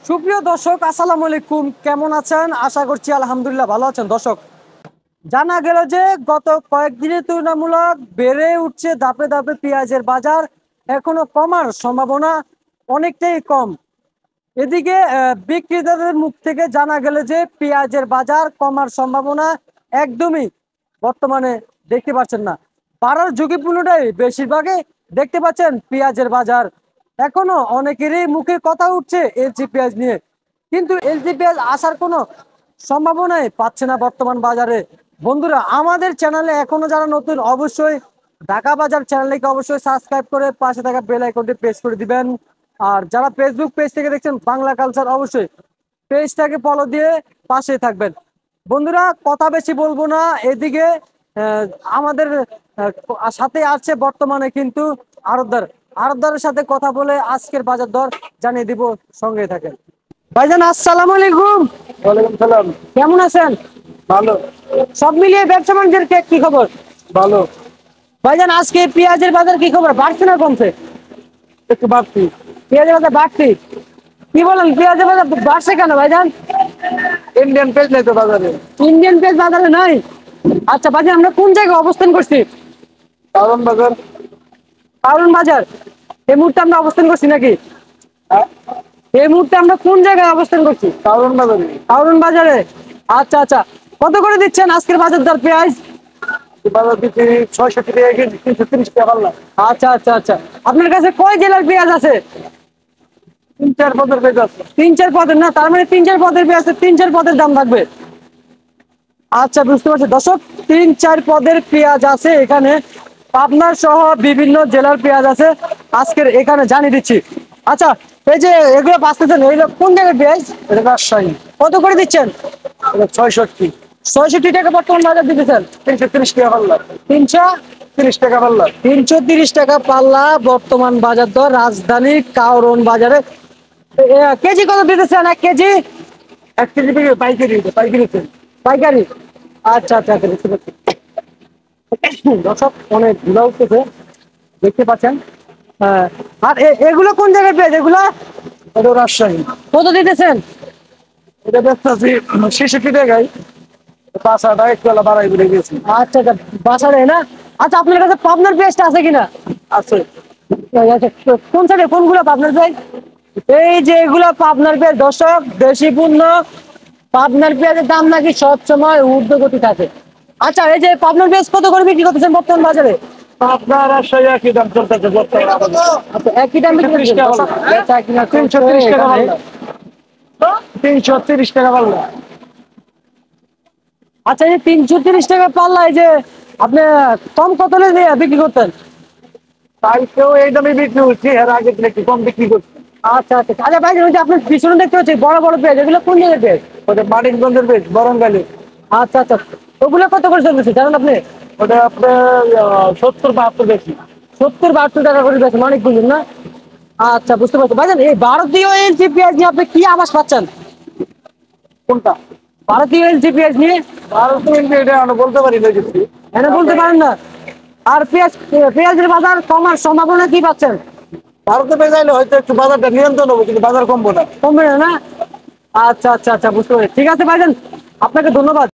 সুপ্রিয় দর্শক, আসসালামু আলাইকুম। কেমন আছেন? আশা করছি আলহামদুলিল্লাহ ভালো আছেন। দর্শক, জানা গেল যে গত কয়েকদিনের তুলনামূলক বেড়ে উঠছে ধাপে ধাপে পেঁয়াজের বাজার। এখনো কমার সম্ভাবনা অনেকটাই কম। এদিকে বিক্রেতাদের মুখ থেকে জানা গেল যে পেঁয়াজের বাজার কমার সম্ভাবনা একদমই বর্তমানে দেখতে পাচ্ছেন না। বাড়ার ঝুঁকিপূর্ণটাই বেশিরভাগই দেখতে পাচ্ছেন পেঁয়াজের বাজার। এখনো অনেকেরই মুখে কথা উঠছে এলসি পেঁয়াজ নিয়ে, কিন্তু এলসি পেঁয়াজ আসার কোনো সম্ভাবনাই পাচ্ছে না বর্তমান বাজারে। বন্ধুরা, আমাদের চ্যানেলে এখনো যারা নতুন, অবশ্যই ঢাকা বাজার চ্যানেলটিকে অবশ্যই সাবস্ক্রাইব করে পাশে থাকা বেল আইকনটি প্রেস করে দিবেন। আর যারা ফেসবুক পেজ থেকে দেখছেন বাংলা কালচার, অবশ্যই পেজটাকে ফলো দিয়ে পাশে থাকবেন। বন্ধুরা, কথা বেশি বলবো না। এদিকে আমাদের সাথে আছে বর্তমানে কিন্তু আড়তদারের সাথে কথা বলে আজকের বাজার দর জানিয়ে দিব। সঙ্গে থাকেন। ভাইজান, আসসালামু আলাইকুম। ওয়ালাইকুম সালাম। কেমন আছেন? ভালো। সব মিলিয়ে ব্যবসা বাণিজ্যের কি খবর? ভালো। ভাইজান, আজকে পেঁয়াজের বাজার কি খবর? বাড়ছে না কমছে? একটু বাড়তি। পেঁয়াজের বাজার বাড়তি? কি বলেন, পেঁয়াজের বাজার বাড়ছে কেন ভাইজান? ইন্ডিয়ান পেজ নাই তো বাজারে। ইন্ডিয়ান পেঁয়াজ বাজারে নাই? আচ্ছা ভাইজান, আমরা কোন জায়গায় অবস্থান করছি? কারণ বাজার। কারণ বাজার। এই মুহূর্তে আমরা অবস্থান করছি নাকি? এই মুহূর্তে আমরা কোন জায়গায় অবস্থান করছি? কারণ বাজারে। কারণ বাজারে। আচ্ছা আচ্ছা, কত করে দিচ্ছেন আজকের বাজার দর পেঁয়াজ? বাজার দিচ্ছি ৬৬ টাকা কেজি, ৩৩০ টাকা পাল্লা। আচ্ছা আচ্ছা আচ্ছা, আপনার কাছে কয় জেলার পেঁয়াজ আছে? ৩-৪ পদের পেজ আছে। ৩-৪ পদের? না, তার মানে ৩-৪ পদের পেঁয়াজ আছে, ৩-৪ পদের দাম থাকবে। আচ্ছা, বুঝতে পারছি দর্শক, ৩-৪ পদের পেঁয়াজ আছে এখানে। পাবনা সহ বিভিন্ন জেলার পেঁয়াজ আছে, আজকের এখানে জানিয়ে দিচ্ছি। আচ্ছা, এই যে এগুলো বাঁচতেছেন, এইগুলো কোন জায়গায় পেঁয়াজ? এটা রাজশাহী। কত করে দিচ্ছেন? এটা ৬৬। ৬৬ টাকা বর্তমান বাজার দিতেছেন। ৩৩০ টাকা পাল্লা। ৩৩০ টাকা পাল্লা। ৩৩০ টাকা পাল্লা বর্তমান বাজার দর রাজধানী কারণ বাজারে। কেজি কত দিতেছেন? 1 কেজি? ১ কেজি পাইকারি। পাইকারি পাইকারি? আচ্ছা আচ্ছা আচ্ছা, বুঝতে পারছি। দর্শক, অনেক ধুলা উঠতেছে, দেখতে পাচ্ছেন। হ্যাঁ, আর এগুলো কোন জায়গায় পেঁয়াজ এগুলো? এটা রাজশাহী। কত দিতেছেন? এটা ব্যস্ত আছি ৬৬ টাকায়। পাঁচটা একটু বাড়াই বেড়ে গেছি। আচ্ছা আচ্ছা, বাসারে না? আচ্ছা, আপনার কাছে পাবনার পেঁয়াজটা আছে কিনা? আছে। আচ্ছা, কোন সাইডে কোনগুলো পাবনার পেঁয়াজ? এই যে এগুলো পাবনার পেঁয়াজ। দর্শক, দেশি পণ্য পাবনার পেঁয়াজের দাম নাকি সবসময় ঊর্ধ্বগতি থাকে। আচ্ছা, এই যে পাবনার পেঁয়াজ কত করে বিক্রি করতেছেন বর্তমান বাজারে? আপনার রাজশাহী একই দাম চলতেছে বর্তমানে। আচ্ছা, একই দাম বিক্রি করতেছেন? ৩৩০ টাকা পাল্লা। ৩৩০ টাকা পাল্লা। আচ্ছা, এই ৩৩০ টাকা পাল্লা, এই যে আপনি কম কত দিয়ে বিক্রি করতেন? কালকেও এই দামে বিক্রি হচ্ছে, এর আগে একটু কম বিক্রি করছে। আচ্ছা আচ্ছা আচ্ছা ভাই, ওই যে আপনার পিছনে দেখতে পাচ্ছি বড় বড় পেঁয়াজ, এগুলো কোন জায়গায় পেঁয়াজ? ওটা মানিকগঞ্জের পেজ, বরঙ্গালি। আচ্ছা আচ্ছা, ওগুলো কত করে চলতেছে জানেন আপনি? ওটা আপনার ৭০-৭২ বেশি। ৭০-৭২ টাকা করে বেচেন মানিকগঞ্জ না? আচ্ছা, বুঝতে পারছি। ভাইজান, এই ভারতীয় এলসি পেঁয়াজ নিয়ে আপনি কি আভাস পাচ্ছেন? কোনটা? ভারতীয় এলসি পেঁয়াজ নিয়ে ভারতীয় এটা আমরা বলতে পারি না কিছু। এনে বলতে পারেন না? আর পেঁয়াজের বাজার কমার সম্ভাবনা কি পাচ্ছেন? ভারতে পেয়ে যাইলে হয়তো একটু বাজারটা নিয়ন্ত্রণ হবে, কিন্তু বাজার কমবো না। কমবে না? আচ্ছা আচ্ছা আচ্ছা, বুঝতে পারছি। ঠিক আছে ভাইজান, আপনাকে ধন্যবাদ।